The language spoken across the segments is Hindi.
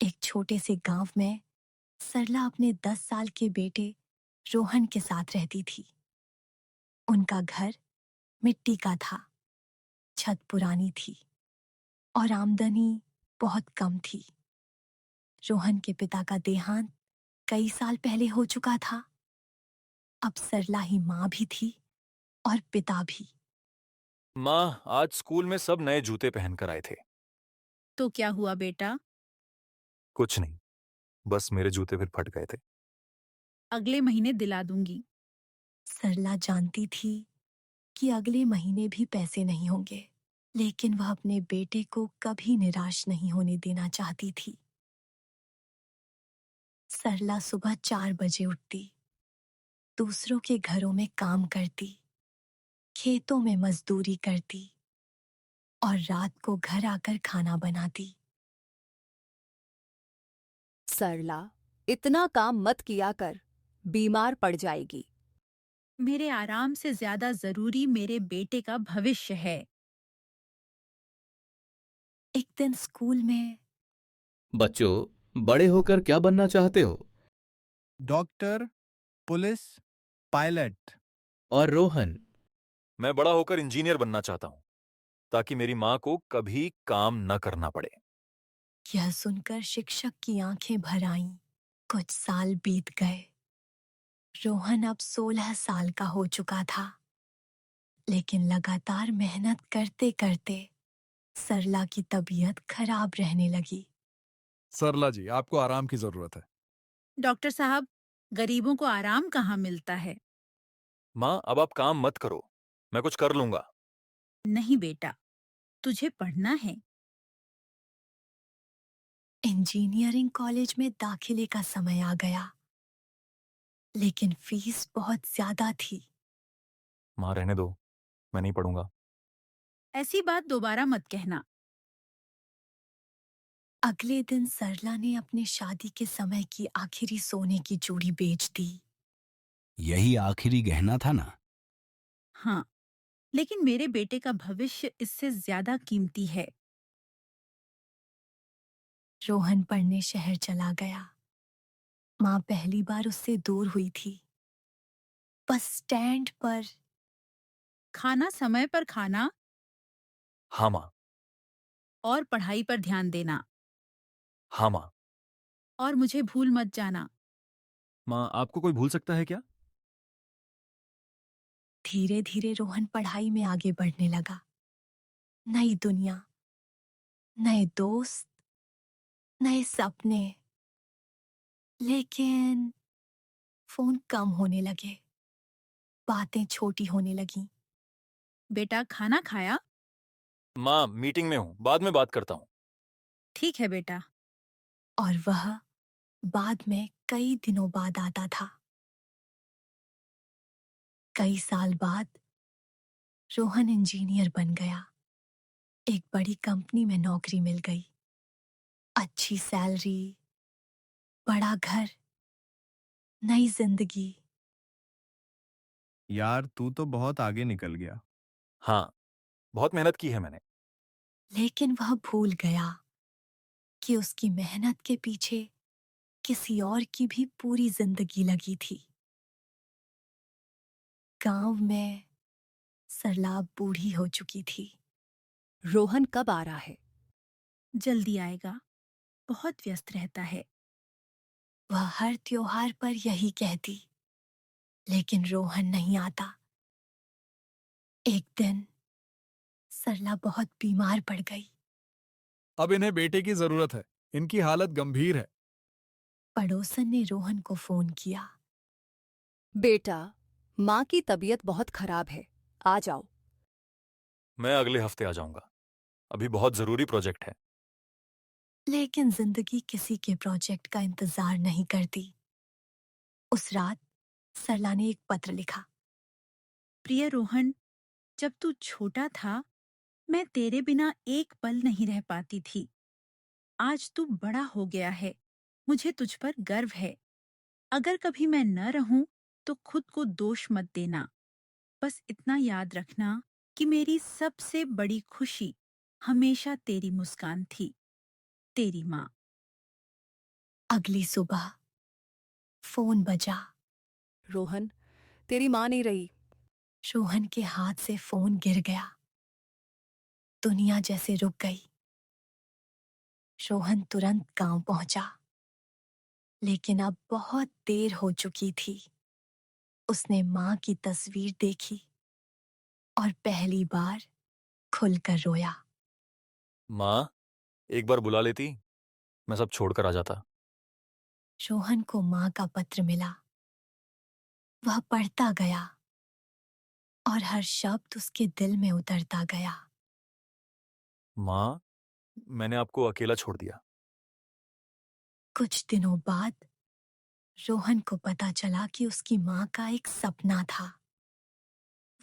एक छोटे से गांव में सरला अपने 10 साल के बेटे रोहन के साथ रहती थी। उनका घर मिट्टी का था, छत पुरानी थी और आमदनी बहुत कम थी। रोहन के पिता का देहांत कई साल पहले हो चुका था। अब सरला ही माँ भी थी और पिता भी। माँ, आज स्कूल में सब नए जूते पहनकर आए थे। तो क्या हुआ बेटा? कुछ नहीं, बस मेरे जूते फिर फट गए थे। अगले महीने दिला दूंगी। सरला जानती थी कि अगले महीने भी पैसे नहीं होंगे, लेकिन वह अपने बेटे को कभी निराश नहीं होने देना चाहती थी। सरला सुबह 4 बजे उठती, दूसरों के घरों में काम करती, खेतों में मजदूरी करती और रात को घर आकर खाना बनाती। सरला, इतना काम मत किया कर, बीमार पड़ जाएगी। मेरे आराम से ज्यादा जरूरी मेरे बेटे का भविष्य है। एक दिन स्कूल में बच्चों, बड़े होकर क्या बनना चाहते हो? Doctor, police, pilot. और रोहन? मैं बड़ा होकर इंजीनियर बनना चाहता हूँ, ताकि मेरी माँ को कभी काम न करना पड़े। यह सुनकर शिक्षक की आंखें भर आईं। कुछ साल बीत गए। रोहन अब 16 साल का हो चुका था, लेकिन लगातार मेहनत करते करते सरला की तबीयत खराब रहने लगी। सरला जी, आपको आराम की जरूरत है। डॉक्टर साहब, गरीबों को आराम कहाँ मिलता है? माँ, अब आप काम मत करो, मैं कुछ कर लूंगा। नहीं बेटा, तुझे पढ़ना है। इंजीनियरिंग कॉलेज में दाखिले का समय आ गया, लेकिन फीस बहुत ज्यादा थी। माँ, रहने दो, मैं नहीं पढ़ूंगा। ऐसी बात दोबारा मत कहना। अगले दिन सरला ने अपने शादी के समय की आखिरी सोने की चूड़ी बेच दी। यही आखिरी गहना था ना? हाँ, लेकिन मेरे बेटे का भविष्य इससे ज्यादा कीमती है। रोहन पढ़ने शहर चला गया। माँ पहली बार उससे दूर हुई थी। बस स्टैंड पर खाना समय पर खाना हाँ माँ। और पढ़ाई पर ध्यान देना। हाँ माँ। और मुझे भूल मत जाना। माँ, आपको कोई भूल सकता है क्या? धीरे धीरे रोहन पढ़ाई में आगे बढ़ने लगा। नई दुनिया, नए दोस्त, नए सपने। लेकिन फोन कम होने लगे, बातें छोटी होने लगीं। बेटा, खाना खाया? माँ, मीटिंग में हूँ, बाद में बात करता हूँ। ठीक है बेटा। और वह बाद में कई दिनों बाद आता था। कई साल बाद रोहन इंजीनियर बन गया। एक बड़ी कंपनी में नौकरी मिल गई। अच्छी सैलरी, बड़ा घर, नई जिंदगी। यार, तू तो बहुत आगे निकल गया। हाँ, बहुत मेहनत की है मैंने। लेकिन वह भूल गया कि उसकी मेहनत के पीछे किसी और की भी पूरी जिंदगी लगी थी। गांव में सरला बूढ़ी हो चुकी थी। रोहन कब आ रहा है? जल्दी आएगा, बहुत व्यस्त रहता है। वह हर त्योहार पर यही कहती, लेकिन रोहन नहीं आता। एक दिन सरला बहुत बीमार पड़ गई। अब इन्हें बेटे की जरूरत है। इनकी हालत गंभीर है। पड़ोसन ने रोहन को फोन किया। बेटा, माँ की तबीयत बहुत खराब है, आ जाओ। मैं अगले हफ्ते आ जाऊंगा, अभी बहुत जरूरी प्रोजेक्ट है। लेकिन जिंदगी किसी के प्रोजेक्ट का इंतजार नहीं करती। उस रात सरला ने एक पत्र लिखा। प्रिय रोहन, जब तू छोटा था, मैं तेरे बिना एक पल नहीं रह पाती थी। आज तू बड़ा हो गया है, मुझे तुझ पर गर्व है। अगर कभी मैं न रहूं, तो खुद को दोष मत देना। बस इतना याद रखना कि मेरी सबसे बड़ी खुशी हमेशा तेरी मुस्कान थी। तेरी माँ। अगली सुबह फोन बजा। रोहन, तेरी माँ नहीं रही। रोहन के हाथ से फोन गिर गया। दुनिया जैसे रुक गई। रोहन तुरंत गांव पहुंचा, लेकिन अब बहुत देर हो चुकी थी। उसने मां की तस्वीर देखी और पहली बार खुलकर रोया। माँ, एक बार बुला लेती, मैं सब छोड़कर आ जाता। रोहन को मां का पत्र मिला। वह पढ़ता गया और हर शब्द उसके दिल में उतरता गया। माँ, मैंने आपको अकेला छोड़ दिया। कुछ दिनों बाद रोहन को पता चला कि उसकी मां का एक सपना था।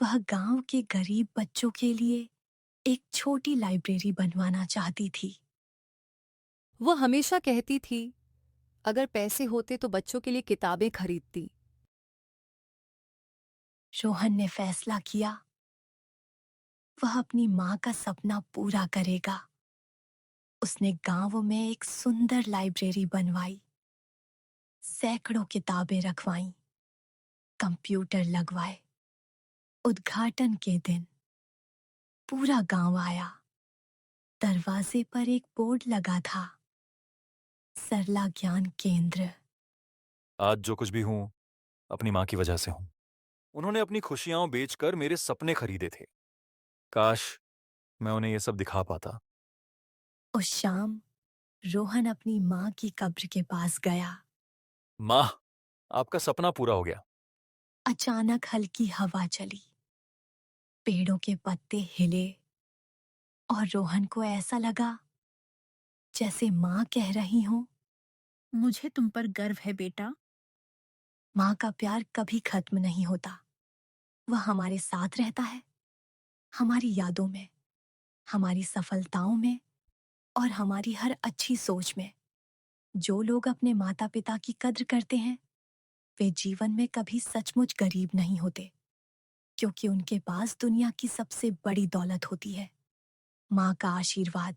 वह गांव के गरीब बच्चों के लिए एक छोटी लाइब्रेरी बनवाना चाहती थी। वो हमेशा कहती थी, अगर पैसे होते तो बच्चों के लिए किताबें खरीदती। रोहन ने फैसला किया, वह अपनी मां का सपना पूरा करेगा। उसने गांव में एक सुंदर लाइब्रेरी बनवाई, सैकड़ों किताबें रखवाईं, कंप्यूटर लगवाए। उद्घाटन के दिन पूरा गांव आया। दरवाजे पर एक बोर्ड लगा था, सरला ज्ञान केंद्र। आज जो कुछ भी हूं, अपनी माँ की वजह से हूं। उन्होंने अपनी खुशियां बेचकर मेरे सपने खरीदे थे। काश मैं उन्हें ये सब दिखा पाता। उस शाम रोहन अपनी मां की कब्र के पास गया। माँ, आपका सपना पूरा हो गया। अचानक हल्की हवा चली, पेड़ों के पत्ते हिले और रोहन को ऐसा लगा जैसे मां कह रही हो, मुझे तुम पर गर्व है बेटा। मां का प्यार कभी खत्म नहीं होता। वह हमारे साथ रहता है, हमारी यादों में, हमारी सफलताओं में और हमारी हर अच्छी सोच में। जो लोग अपने माता पिता की कद्र करते हैं, वे जीवन में कभी सचमुच गरीब नहीं होते, क्योंकि उनके पास दुनिया की सबसे बड़ी दौलत होती है, मां का आशीर्वाद।